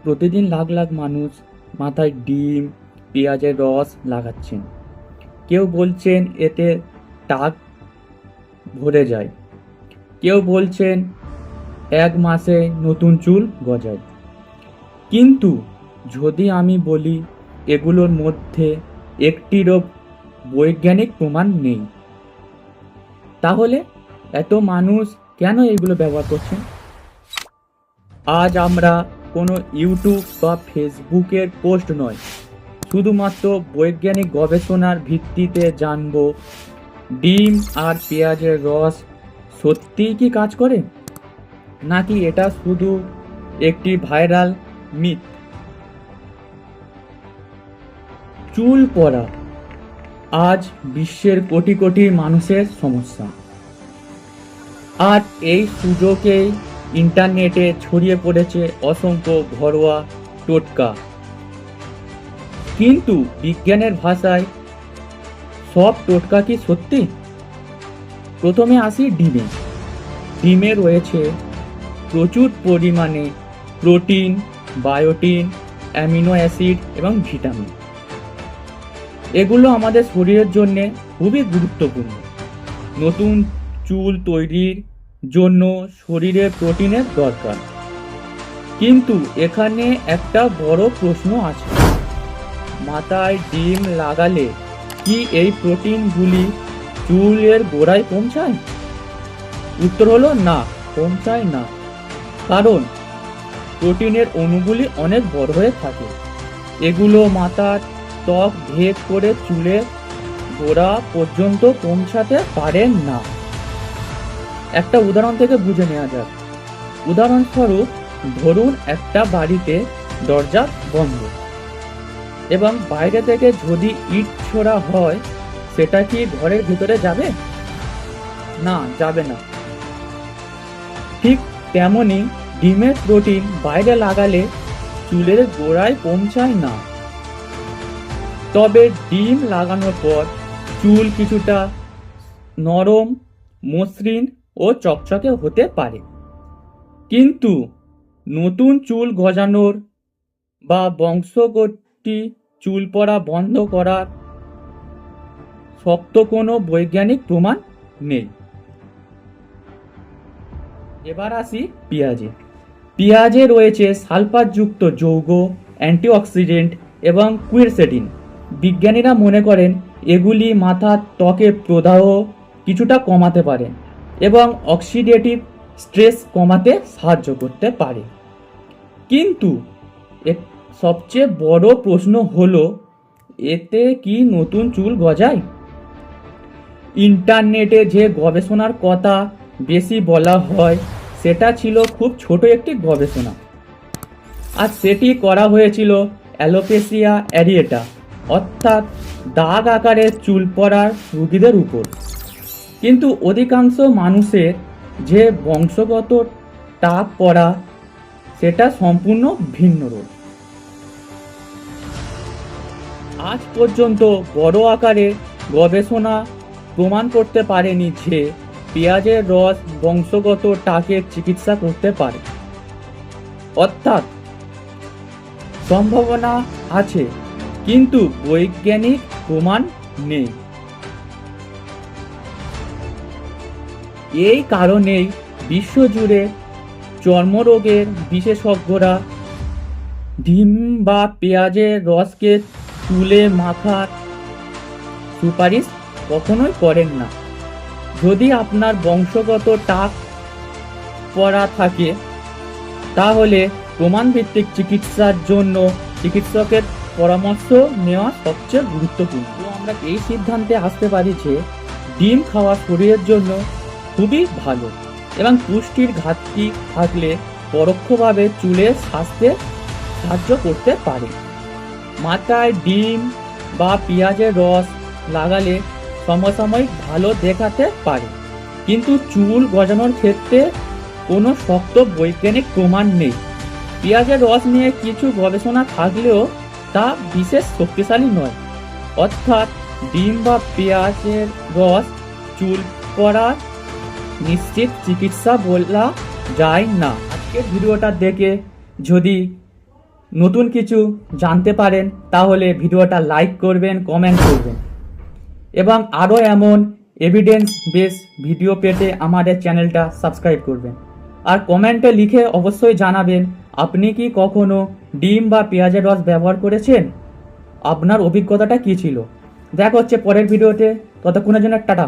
প্রতিদিন লাখ লাখ মানুষ মাথায় ডিম পেঁয়াজের রস লাগাচ্ছেন। কেউ বলছেন এতে টাক ভরে যায়, কেউ বলছেন 1 মাসে নতুন চুল গজায়। কিন্তু যদি আমি বলি এগুলোর মধ্যে একটিরও বৈজ্ঞানিক প্রমাণ নেই, তাহলে এত মানুষ কেন এগুলো ব্যবহার করছেন? আজ আমরা কোনো ইউটিউব বা ফেসবুকের পোস্ট নয়, শুধুমাত্র বৈজ্ঞানিক গবেষণার ভিত্তিতে জানব ডিম আর পেঁয়াজের রস সত্যিই কি কাজ করে, নাকি এটা শুধু একটি ভাইরাল মিথ। চুল পড়া আজ বিশ্বের কোটি কোটি মানুষের সমস্যা, আর এই সুযোগেই ইন্টারনেটে ছড়িয়ে পড়েছে অসংখ্য ঘরোয়া টোটকা। কিন্তু বিজ্ঞানের ভাষায় সব টোটকা কি সত্যি? প্রথমে আসি ডিমে। ডিমে রয়েছে প্রচুর পরিমাণে প্রোটিন, বায়োটিন, অ্যামিনো অ্যাসিড এবং ভিটামিন। এগুলো আমাদের শরীরের জন্য খুবই গুরুত্বপূর্ণ। নতুন চুল তৈরির জন্য শরীরে প্রোটিনের দরকার। কিন্তু এখানে একটা বড় প্রশ্ন আছে, মাথায় ডিম লাগালে কি এই প্রোটিনগুলি চুলের গোড়ায় পৌঁছায়? উত্তর হলো না, পৌঁছায় না। কারণ প্রোটিনের অণুগুলি অনেক বড় হয়ে থাকে। এগুলো মাথার ত্বক ভেদ করে চুলের গোড়া পর্যন্ত পৌঁছাতে পারে না। একটা উদাহরণ থেকে বুঝে নেওয়া যাক। উদাহরণস্বরূপ ধরুন একটা বাড়িতে দরজা বন্ধ এবং বাইরে থেকে যদি ইট ছোড়া হয়, সেটা কি ঘরের ভিতরে যাবে? না, যাবে না। ঠিক তেমনি ডিমের প্রোটিন বাইরে লাগালে চুলের গোড়ায় পৌঁছায় না। তবে ডিম লাগানোর পর চুল কিছুটা নরম, মসৃণ ও চকচকে হতে পারে। কিন্তু নতুন চুল গজানোর বা বংশগতি চুল পড়া বন্ধ করার শক্ত কোনো বৈজ্ঞানিক প্রমাণ নেই। এবার আসি পেঁয়াজে। পেঁয়াজে রয়েছে সালফারযুক্ত যৌগ, অ্যান্টিঅক্সিডেন্ট এবং কুয়েরসেটিন। বিজ্ঞানীরা মনে করেন এগুলি মাথার ত্বকের প্রদাহ কিছুটা কমাতে পারে এবং অক্সিডেটিভ স্ট্রেস কমাতে সাহায্য করতে পারে। কিন্তু সবচেয়ে বড় প্রশ্ন হলো, এতে কি নতুন চুল গজায়? ইন্টারনেটে যে গবেষণার কথা বেশি বলা হয়, সেটা ছিল খুব ছোট একটি গবেষণা, আর সেটি করা হয়েছিল অ্যালোপেসিয়া অ্যারিয়েটা, অর্থাৎ দাগ আকারের চুল পড়ার রোগীদের উপর। কিন্তু অধিকাংশ মানুষের যে বংশগত টাক পড়া, সেটা সম্পূর্ণ ভিন্ন রোগ। আজ পর্যন্ত বড় আকারে গবেষণা প্রমাণ করতে পারেনি যে পেঁয়াজের রস বংশগত টাকের চিকিৎসা করতে পারে। অর্থাৎ সম্ভাবনা আছে, কিন্তু বৈজ্ঞানিক প্রমাণ নেই। এই কারণেই বিশ্বজুড়ে চর্মরোগের বিশেষজ্ঞরা ডিম বা পেঁয়াজের রসকে চুলে মাখার সুপারিশ কখনোই করেন না। যদি আপনার বংশগত টাক পড়া থাকে, তাহলে প্রমাণভিত্তিক চিকিৎসার জন্য চিকিৎসকের পরামর্শ নেওয়া সবচেয়ে গুরুত্বপূর্ণ। তো আমরা এই সিদ্ধান্তে আসতে পারি যে ডিম খাওয়া শরীরের জন্য খুবই ভালো এবং পুষ্টির ঘাটতি থাকলে পরোক্ষভাবে চুলের স্বাস্থ্যে সাহায্য করতে পারে। মাথায় ডিম বা পেঁয়াজের রস লাগালে সমসাময়িক ভালো দেখাতে পারে, কিন্তু চুল গজানোর ক্ষেত্রে কোনো শক্ত বৈজ্ঞানিক প্রমাণ নেই। পেঁয়াজের রস নিয়ে কিছু গবেষণা থাকলেও তা বিশেষ শক্তিশালী নয়। অর্থাৎ ডিম বা পেঁয়াজের রস চুল পড়ার নিশ্চিত চিকিৎসা বলা যায় না। আজকের ভিডিওটা দেখে যদি নতুন কিছু জানতে পারেন তাহলে ভিডিওটা লাইক করবেন, কমেন্ট করবেন এবং আরও এমন এভিডেন্স বেস ভিডিও পেতে আমাদের চ্যানেলটা সাবস্ক্রাইব করবেন। আর কমেন্টে লিখে অবশ্যই জানাবেন আপনি কি কখনো ডিম বা পেঁয়াজের রস ব্যবহার করেছেন, আপনার অভিজ্ঞতাটা কী ছিল। দেখা হচ্ছে পরের ভিডিওতে, ততক্ষণের জন্য টাটা।